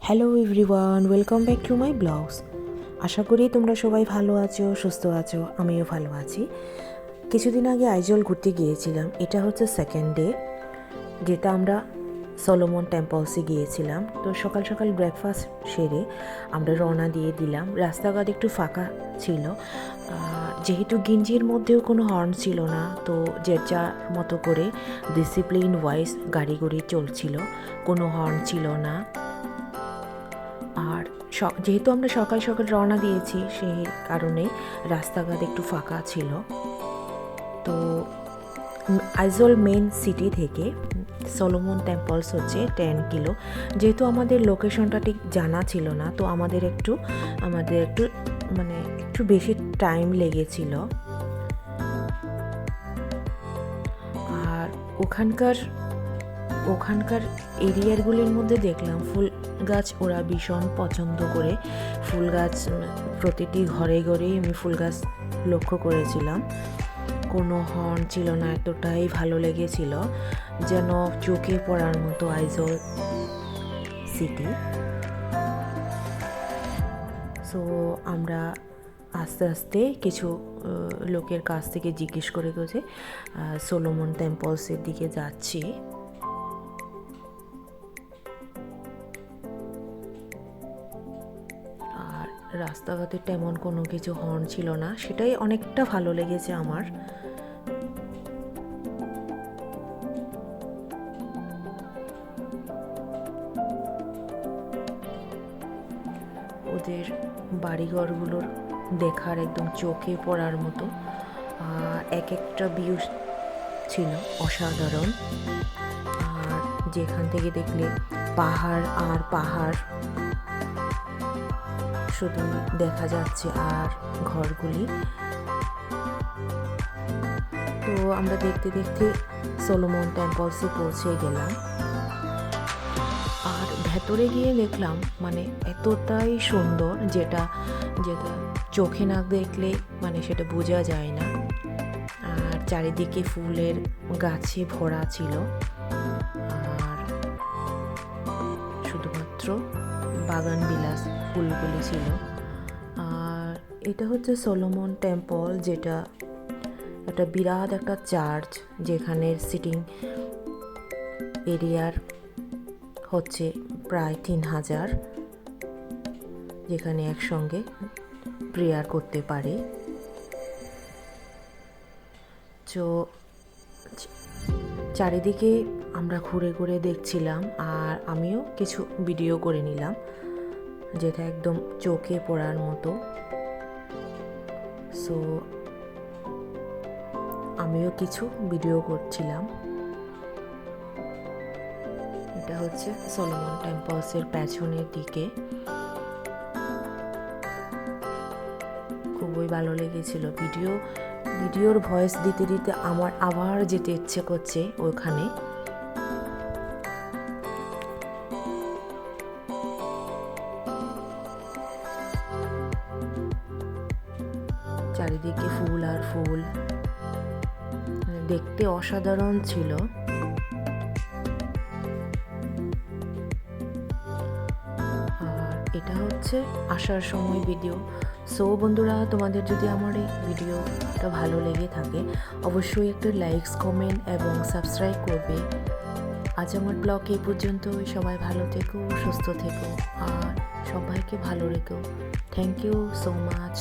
Hello everyone, welcome back to my blogs. আশা করি তোমরা সবাই ভালো আছো, সুস্থ আছো। আমিও ভালো আছি। কিছুদিন আগে আইজল ঘুরতে গিয়েছিলাম। এটা হচ্ছে সেকেন্ড ডে, যেটা আমরা সলোমন টেম্পলসে গিয়েছিলাম। তো সকাল সকাল ব্রেকফাস্ট সেরে আমরা রওনা দিয়ে দিলাম। রাস্তাঘাট একটু ফাঁকা ছিল, যেহেতু গিঞ্জির মধ্যেও কোনো হর্ন ছিল না, তো যে যার মতো করে ডিসিপ্লিন ওয়াইজ গাড়ি চলছিল, কোনো হর্ন ছিল না। আর যেহেতু আমরা সকাল সকাল রওনা দিয়েছি, সেই কারণে রাস্তাঘাট একটু ফাঁকা ছিল। তো আইজল মেন সিটি থেকে সলোমন টেম্পলস হচ্ছে 10 কিলো। যেহেতু আমাদের লোকেশনটা ঠিক জানা ছিল না, তো আমাদের একটু একটু বেশি টাইম লেগেছিল। আর ওখানকার এরিয়াগুলির মধ্যে দেখলাম ফুল গাছ ওরা ভীষণ পছন্দ করে। ফুল গাছ প্রতিটি ঘরে ঘরেই আমি ফুল গাছ লক্ষ্য করেছিলাম। কোনো হর্ন ছিল না, এতটাই ভালো লেগেছিল, যেন চোখে পড়ার মতো আইজল সিটি। সো আমরা আস্তে আস্তে কিছু লোকের কাছ থেকে জিজ্ঞেস করে সলোমন টেম্পলসের দিকে যাচ্ছি। আর রাস্তাঘাটে তেমন কোনো কিছু হর্ন ছিল না, সেটাই অনেকটা ভালো লেগেছে আমার। ওদের বাড়িঘরগুলোর দেখার একদম চোখে পড়ার মতো, এক একটা ভিউ ছিল অসাধারণ। আর যেখান থেকে দেখলে পাহাড় আর পাহাড় শুধু দেখা যাচ্ছে, আর ঘরগুলি। তো আমরা দেখতে দেখতে সলোমন টেম্পলসে পৌঁছে গেলাম। আর ভেতরে গিয়ে দেখলাম এতটাই সুন্দর, যেটা চোখে না দেখলে সেটা বোঝা যায় না। আর চারিদিকে ফুলের গাছে ভরা ছিল, আর শুধুমাত্র বাগান বিলাস ফুলগুলি ছিল। আর এটা হচ্ছে সলোমন টেম্পল, যেটা একটা বিরাট একটা চার্চ, যেখানে সিটিং এরিয়ার হচ্ছে প্রায় 3000, যেখানে একসঙ্গে প্রেয়ার করতে পারে। তো চারিদিকে আমরা ঘুরে ঘুরে দেখছিলাম, আর আমিও কিছু ভিডিও করে নিলাম, যেটা একদম চোখে পড়ার মতো। সো আমিও কিছু ভিডিও করছিলাম। এটা হচ্ছে সলোমন টেম্পলসের পেছনের দিকে। খুবই ভালো লেগেছিল। ভিডিওর ভয়েস দিতে দিতে আমার আবার যেতে ইচ্ছে করছে ওখানে। চারিদিকে ফুল আর ফুল, দেখতে অসাধারণ ছিল। আর এটা হচ্ছে আসার সময় ভিডিও। সো বন্ধুরা, তোমাদের যদি আমার এই ভিডিওটা ভালো লেগে থাকে, অবশ্যই একটা লাইকস, কমেন্ট এবং সাবস্ক্রাইব করবে। আজ আমার ব্লগ এই পর্যন্তই। সবাই ভালো থেকো, সুস্থ থেকো, আর সবাইকে ভালো রেখো। Thank you so much.